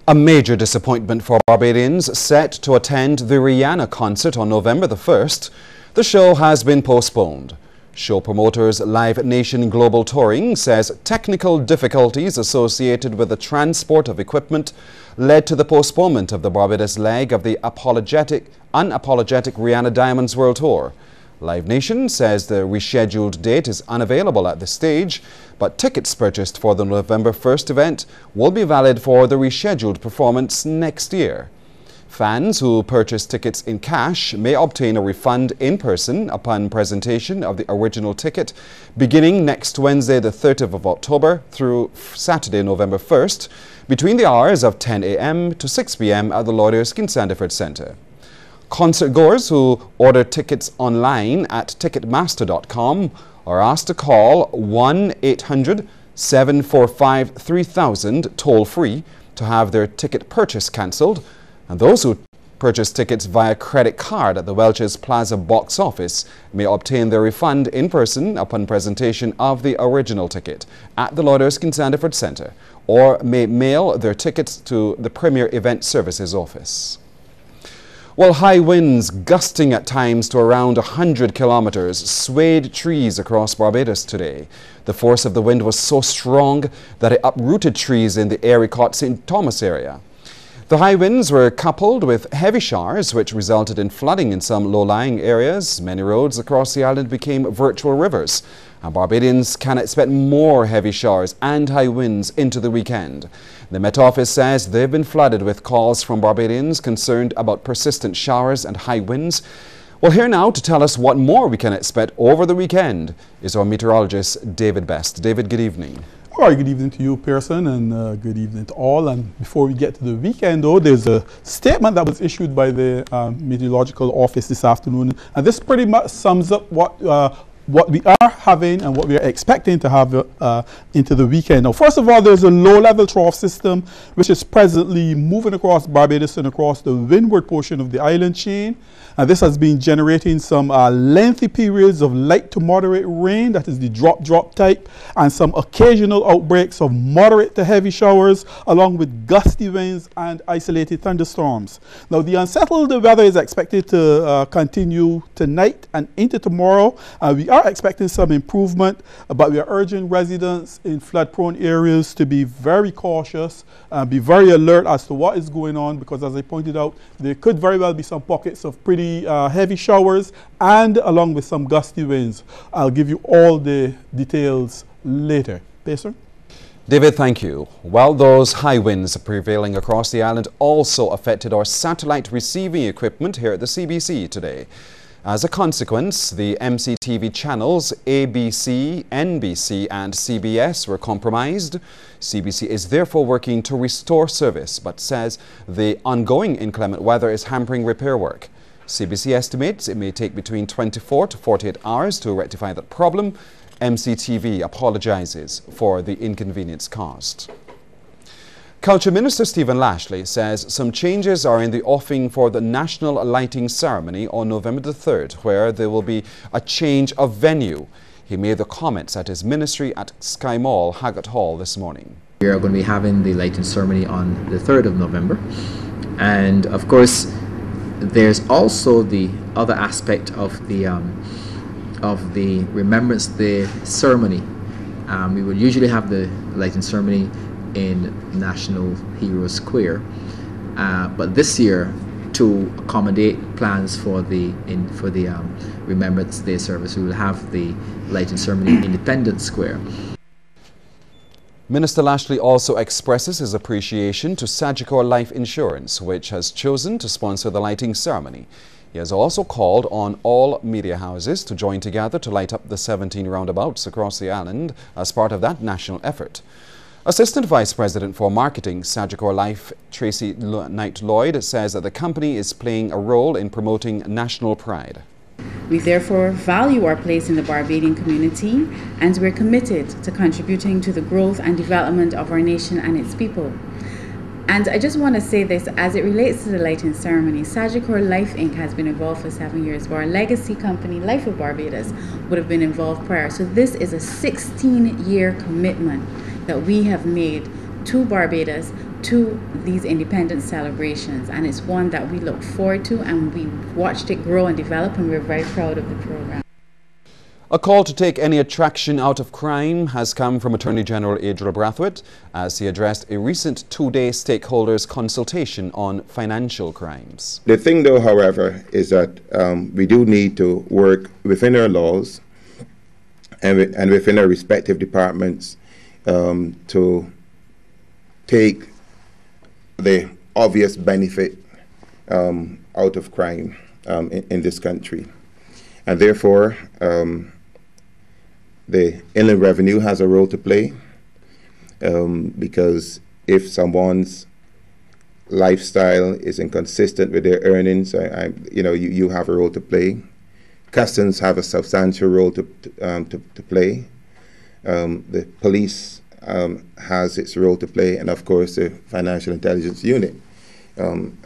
A major disappointment for Barbadians set to attend the Rihanna concert on November the 1st. The show has been postponed. Show promoters Live Nation Global Touring says technical difficulties associated with the transport of equipment led to the postponement of the Barbados leg of the unapologetic Rihanna Diamonds World Tour. Live Nation says the rescheduled date is unavailable at this stage, but tickets purchased for the November 1st event will be valid for the rescheduled performance next year. Fans who purchase tickets in cash may obtain a refund in person upon presentation of the original ticket beginning next Wednesday the 30th of October through Saturday November 1st between the hours of 10 a.m. to 6 p.m. at the Lord Erskine Sandiford Centre. Concertgoers who order tickets online at ticketmaster.com are asked to call 1-800-745-3000 toll-free to have their ticket purchase cancelled, and those who purchase tickets via credit card at the Welch's Plaza box office may obtain their refund in person upon presentation of the original ticket at the Lord Erskine Sandiford Centre, or may mail their tickets to the Premier Event Services office. Well, high winds gusting at times to around 100 kilometers swayed trees across Barbados today. The force of the wind was so strong that it uprooted trees in the Aricot St. Thomas area. The high winds were coupled with heavy showers which resulted in flooding in some low-lying areas. Many roads across the island became virtual rivers, and Barbadians can expect more heavy showers and high winds into the weekend. The Met Office says they've been flooded with calls from Barbadians concerned about persistent showers and high winds. Well, here now to tell us what more we can expect over the weekend is our meteorologist David Best. David, good evening. All right, good evening to you, Pearson, and good evening to all. And before we get to the weekend, though, there's a statement that was issued by the Meteorological Office this afternoon, and this pretty much sums up what we are having and what we are expecting to have into the weekend. Now, first of all, there's a low-level trough system which is presently moving across Barbados and across the windward portion of the island chain. And this has been generating some lengthy periods of light to moderate rain, that is the drop type, and some occasional outbreaks of moderate to heavy showers, along with gusty winds and isolated thunderstorms. Now, the unsettled weather is expected to continue tonight and into tomorrow. We are expecting some improvement, but we are urging residents in flood-prone areas to be very cautious, be very alert as to what is going on, because as I pointed out, there could very well be some pockets of pretty heavy showers and along with some gusty winds. I'll give you all the details later. Pearson? David, thank you. Well, those high winds prevailing across the island also affected our satellite receiving equipment here at the CBC today. As a consequence, the MCTV channels ABC, NBC and CBS were compromised. CBC is therefore working to restore service, but says the ongoing inclement weather is hampering repair work. CBC estimates it may take between 24 to 48 hours to rectify that problem. MCTV apologizes for the inconvenience caused. Culture Minister Stephen Lashley says some changes are in the offing for the National Lighting Ceremony on November the 3rd, where there will be a change of venue. He made the comments at his ministry at Sky Mall, Haggart Hall this morning. We are going to be having the lighting ceremony on the 3rd of November. And of course, there's also the other aspect of the Remembrance Day ceremony. We will usually have the lighting ceremony in National Hero Square, but this year, to accommodate plans for the Remembrance Day service, we will have the lighting ceremony in Independence Square. Minister Lashley also expresses his appreciation to Sagicor Life Insurance, which has chosen to sponsor the lighting ceremony. He has also called on all media houses to join together to light up the 17 roundabouts across the island as part of that national effort. Assistant Vice President for Marketing, Sagicor Life, Tracy Knight-Lloyd, says that the company is playing a role in promoting national pride. We therefore value our place in the Barbadian community, and we're committed to contributing to the growth and development of our nation and its people. And I just want to say this, as it relates to the lighting ceremony, Sagicor Life Inc. has been involved for 7 years, but our legacy company, Life of Barbados, would have been involved prior. So this is a 16-year commitment that we have made to Barbados to these independence celebrations, and it's one that we look forward to, and we watched it grow and develop, and we're very proud of the program. A call to take any attraction out of crime has come from Attorney General Adriel Brathwaite as he addressed a recent two-day stakeholders consultation on financial crimes. The thing though, however, is that we do need to work within our laws and within our respective departments to take the obvious benefit out of crime in this country. And therefore, the Inland Revenue has a role to play because if someone's lifestyle is inconsistent with their earnings, you have a role to play. Customs have a substantial role to play. The police has its role to play, and of course the Financial Intelligence Unit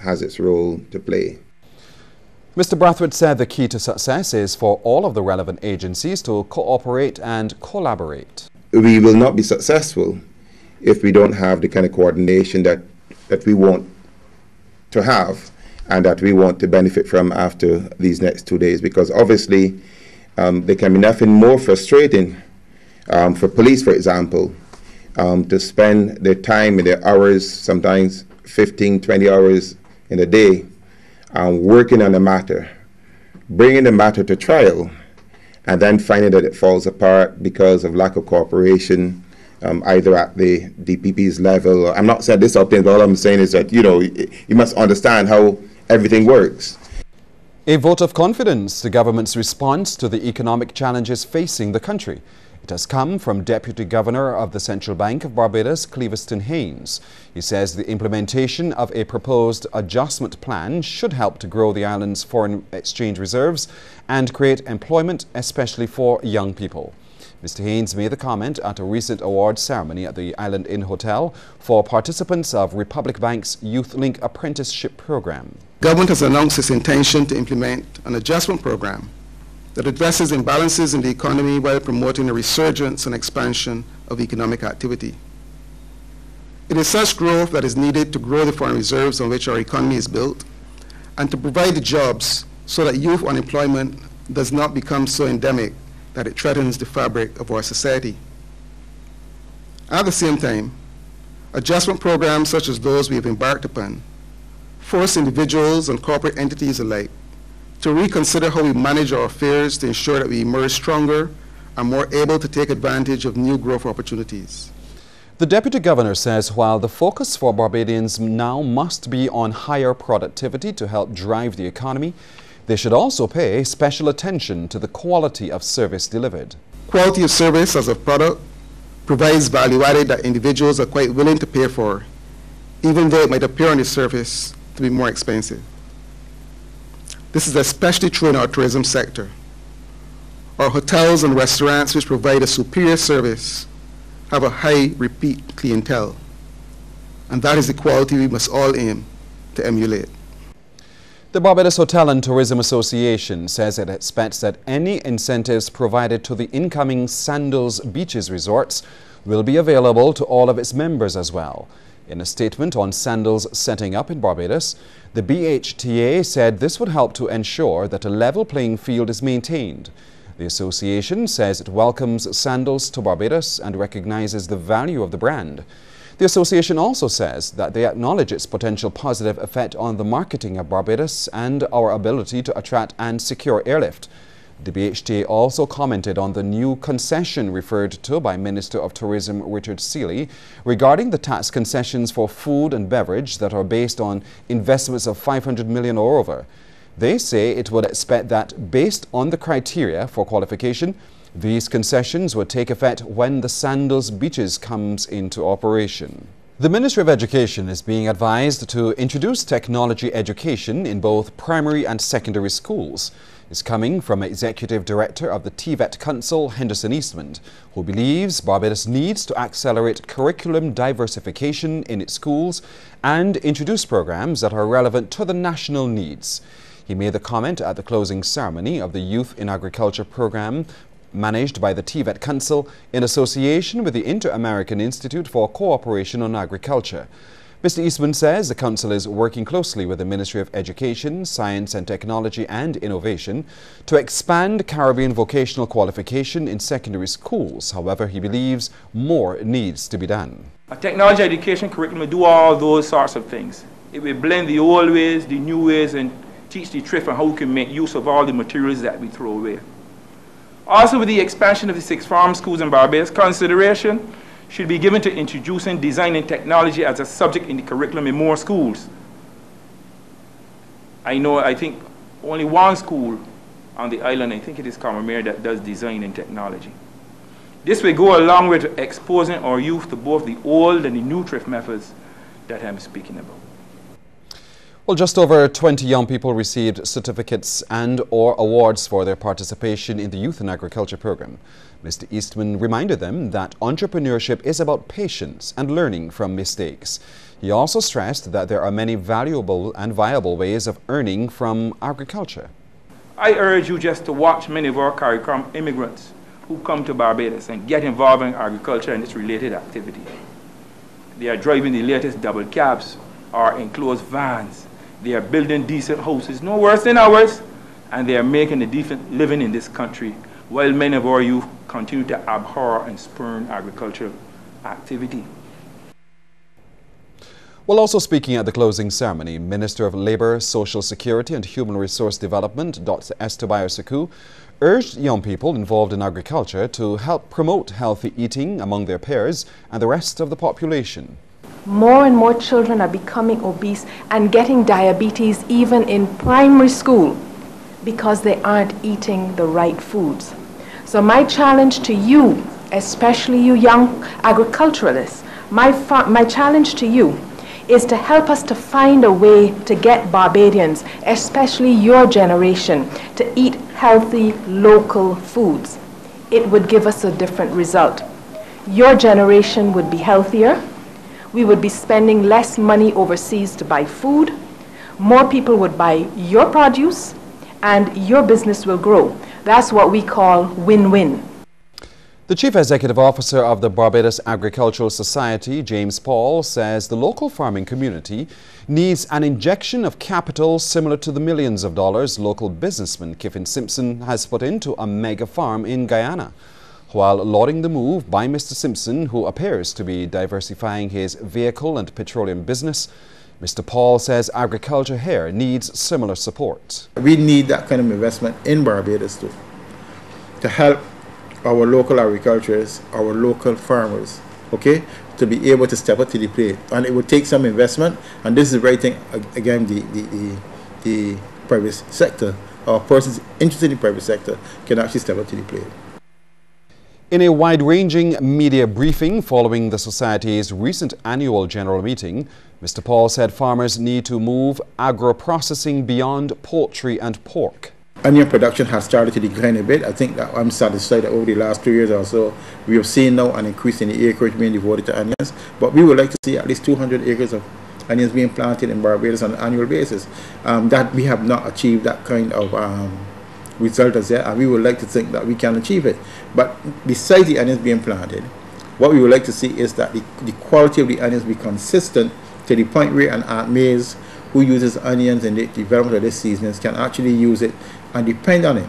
has its role to play. Mr. Brathwaite said the key to success is for all of the relevant agencies to cooperate and collaborate. We will not be successful if we don't have the kind of coordination that we want to have and that we want to benefit from after these next 2 days, because obviously there can be nothing more frustrating for police, for example, to spend their time and their hours, sometimes 15, 20 hours in a day, working on a matter, bringing the matter to trial, and then finding that it falls apart because of lack of cooperation, either at the DPP's level. I'm not saying this up there, but all I'm saying is that, you must understand how everything works. A vote of confidence, the government's response to the economic challenges facing the country. It has come from Deputy Governor of the Central Bank of Barbados, Cleviston Haynes. He says the implementation of a proposed adjustment plan should help to grow the island's foreign exchange reserves and create employment, especially for young people. Mr. Haynes made the comment at a recent award ceremony at the Island Inn Hotel for participants of Republic Bank's Youth Link Apprenticeship Program. Government has announced its intention to implement an adjustment program that addresses imbalances in the economy while promoting a resurgence and expansion of economic activity. It is such growth that is needed to grow the foreign reserves on which our economy is built and to provide the jobs so that youth unemployment does not become so endemic that it threatens the fabric of our society. At the same time, adjustment programs such as those we have embarked upon force individuals and corporate entities alike to reconsider how we manage our affairs to ensure that we emerge stronger and more able to take advantage of new growth opportunities. The Deputy Governor says while the focus for Barbadians now must be on higher productivity to help drive the economy, they should also pay special attention to the quality of service delivered. Quality of service as a product provides value added that individuals are quite willing to pay for, even though it might appear on the surface to be more expensive. This is especially true in our tourism sector. Our hotels and restaurants, which provide a superior service, have a high repeat clientele. And that is the quality we must all aim to emulate. The Barbados Hotel and Tourism Association says it expects that any incentives provided to the incoming Sandals Beaches resorts will be available to all of its members as well. In a statement on Sandals setting up in Barbados, the BHTA said this would help to ensure that a level playing field is maintained. The association says it welcomes Sandals to Barbados and recognizes the value of the brand. The association also says that they acknowledge its potential positive effect on the marketing of Barbados and our ability to attract and secure airlift. The BHTA also commented on the new concession referred to by Minister of Tourism Richard Seeley regarding the tax concessions for food and beverage that are based on investments of $500 million or over. They say it would expect that based on the criteria for qualification, these concessions would take effect when the Sandals Beaches comes into operation. The Ministry of Education is being advised to introduce technology education in both primary and secondary schools. It's coming from Executive Director of the TVET Council, Henderson Eastman, who believes Barbados needs to accelerate curriculum diversification in its schools and introduce programs that are relevant to the national needs. He made the comment at the closing ceremony of the Youth in Agriculture program managed by the TVET Council in association with the Inter-American Institute for Cooperation on Agriculture. Mr. Eastman says the Council is working closely with the Ministry of Education, Science and Technology and Innovation to expand Caribbean vocational qualification in secondary schools. However, he believes more needs to be done. A technology education curriculum will do all those sorts of things. It will blend the old ways, the new ways, and teach the TRIF on how we can make use of all the materials that we throw away. Also, with the expansion of the 6 farm schools in Barbados, consideration should be given to introducing design and technology as a subject in the curriculum in more schools. I think only one school on the island, I think it is Commermere, that does design and technology. This will go a long way to exposing our youth to both the old and the new TRIF methods that I'm speaking about. Well, just over 20 young people received certificates and/or awards for their participation in the Youth in Agriculture program. Mr. Eastman reminded them that entrepreneurship is about patience and learning from mistakes. He also stressed that there are many valuable and viable ways of earning from agriculture. I urge you just to watch many of our CARICOM immigrants who come to Barbados and get involved in agriculture and its related activity. They are driving the latest double cabs or enclosed vans. They are building decent houses, no worse than ours, and they are making a decent living in this country, while many of our youth continue to abhor and spurn agricultural activity. While also speaking at the closing ceremony, Minister of Labour, Social Security and Human Resource Development, Dr. Esther Bayo-Sekou, urged young people involved in agriculture to help promote healthy eating among their peers and the rest of the population. More and more children are becoming obese and getting diabetes even in primary school because they aren't eating the right foods. So my challenge to you, especially you young agriculturalists, my challenge to you is to help us to find a way to get Barbadians, especially your generation, to eat healthy local foods. It would give us a different result. Your generation would be healthier. We would be spending less money overseas to buy food. More people would buy your produce and your business will grow. That's what we call win-win. The Chief Executive Officer of the Barbados Agricultural Society, James Paul, says the local farming community needs an injection of capital similar to the millions of dollars local businessman Kiffin Simpson has put into a mega farm in Guyana. While lauding the move by Mr. Simpson, who appears to be diversifying his vehicle and petroleum business, Mr. Paul says agriculture here needs similar support. We need that kind of investment in Barbados too, to help our local agriculturists, our local farmers, okay, to be able to step up to the plate. And it would take some investment, and this is the right thing, again, the private sector, or persons interested in the private sector can actually step up to the plate. In a wide-ranging media briefing following the Society's recent annual general meeting, Mr. Paul said farmers need to move agro-processing beyond poultry and pork. Onion production has started to decline a bit. I think that I'm satisfied that over the last 2 years or so, we have seen now an increase in the acreage being devoted to onions. But we would like to see at least 200 acres of onions being planted in Barbados on an annual basis. That we have not achieved that kind of result as yet, and we would like to think that we can achieve it. But besides the onions being planted, what we would like to see is that the quality of the onions be consistent to the point where an Aunt Mays who uses onions in the development of this seasons can actually use it and depend on it.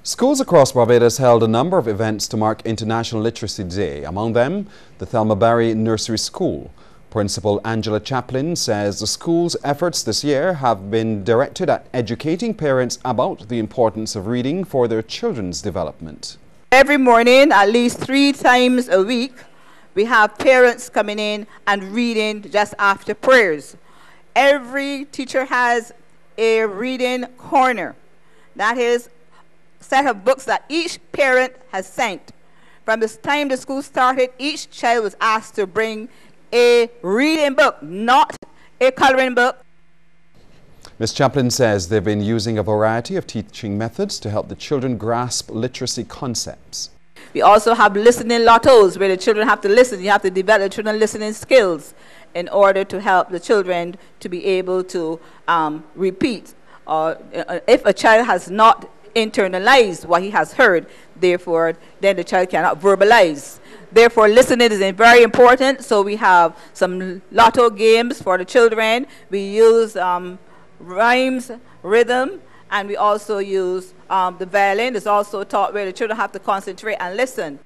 Schools across Barbados held a number of events to mark International Literacy Day, among them the Thelma Barry Nursery School. Principal Angela Chaplin says the school's efforts this year have been directed at educating parents about the importance of reading for their children's development. Every morning, at least 3 times a week, we have parents coming in and reading just after prayers. Every teacher has a reading corner. That is a set of books that each parent has sent. From the time the school started, each child was asked to bring a reading book, not a coloring book. Ms. Chaplin says they've been using a variety of teaching methods to help the children grasp literacy concepts. We also have listening lottos where the children have to listen. You have to develop the children's listening skills in order to help the children to be able to repeat. If a child has not internalize what he has heard. Therefore, then the child cannot verbalize. Therefore, listening is very important. So we have some lotto games for the children. We use rhymes, rhythm, and we also use the violin. It's also taught where the children have to concentrate and listen.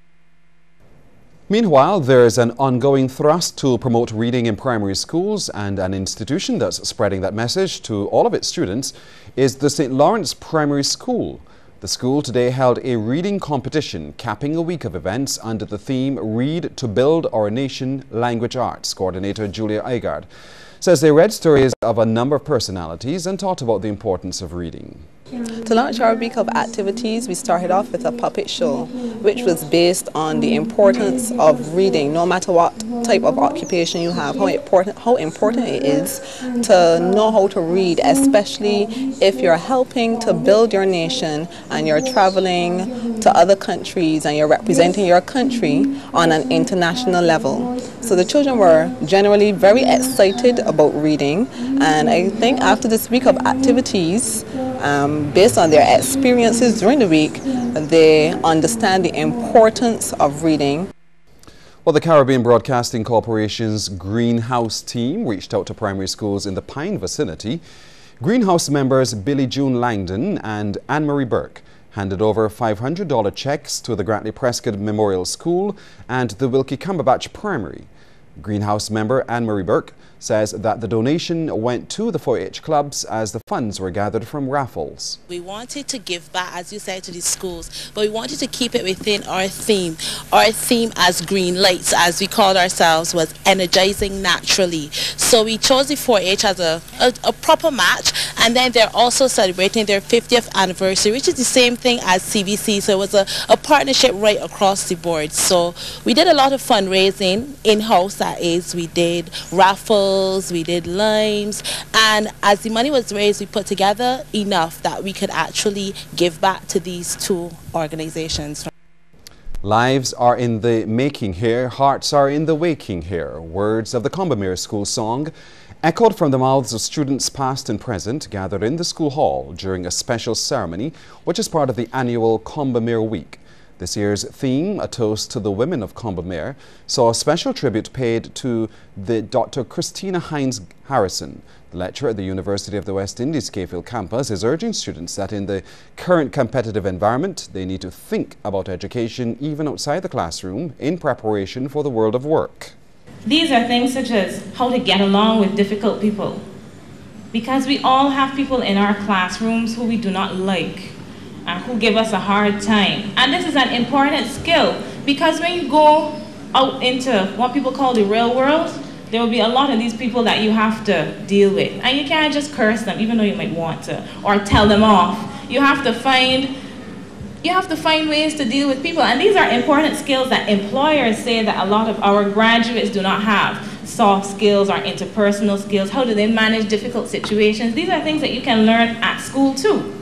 Meanwhile, there is an ongoing thrust to promote reading in primary schools, and an institution that's spreading that message to all of its students is the St. Lawrence Primary School. The school today held a reading competition, capping a week of events under the theme Read to Build Our Nation Language Arts. Coordinator Julia Eigard says they read stories of a number of personalities and taught about the importance of reading. To launch our week of activities, we started off with a puppet show, which was based on the importance of reading, no matter what type of occupation you have, how important it is to know how to read, especially if you're helping to build your nation and you're traveling to other countries and you're representing your country on an international level. So the children were generally very excited about reading, and I think after this week of activities, based on their experiences during the week, they understand the importance of reading. Well, the Caribbean Broadcasting Corporation's Greenhouse team reached out to primary schools in the Pine vicinity. Greenhouse members Billy June Langdon and Anne-Marie Burke handed over $500 checks to the Grantley Prescott Memorial School and the Wilkie Cumberbatch Primary. Greenhouse member Anne-Marie Burke says that the donation went to the 4-H clubs as the funds were gathered from raffles. We wanted to give back, as you said, to the schools, but we wanted to keep it within our theme. Our theme as Green Lights, as we called ourselves, was energizing naturally. So we chose the 4-H as a proper match, and then they're also celebrating their 50th anniversary, which is the same thing as CBC, so it was a partnership right across the board. So we did a lot of fundraising in-house, that is. We did raffles, we did limes, and as the money was raised, we put together enough that we could actually give back to these two organizations. Lives are in the making here, hearts are in the waking here. Words of the Combermere School song echoed from the mouths of students past and present gathered in the school hall during a special ceremony which is part of the annual Combermere Week. This year's theme, A Toast to the Women of Combermere, saw a special tribute paid to the Dr. Christina Hines Harrison. The lecturer at the University of the West Indies Cayfield campus is urging students that in the current competitive environment, they need to think about education even outside the classroom in preparation for the world of work. These are things such as how to get along with difficult people, because we all have people in our classrooms who we do not like, who give us a hard time. And this is an important skill, because when you go out into what people call the real world, there will be a lot of these people that you have to deal with. And you can't just curse them, even though you might want to, or tell them off. You have to find ways to deal with people. And these are important skills that employers say that a lot of our graduates do not have. Soft skills or interpersonal skills. How do they manage difficult situations? These are things that you can learn at school too.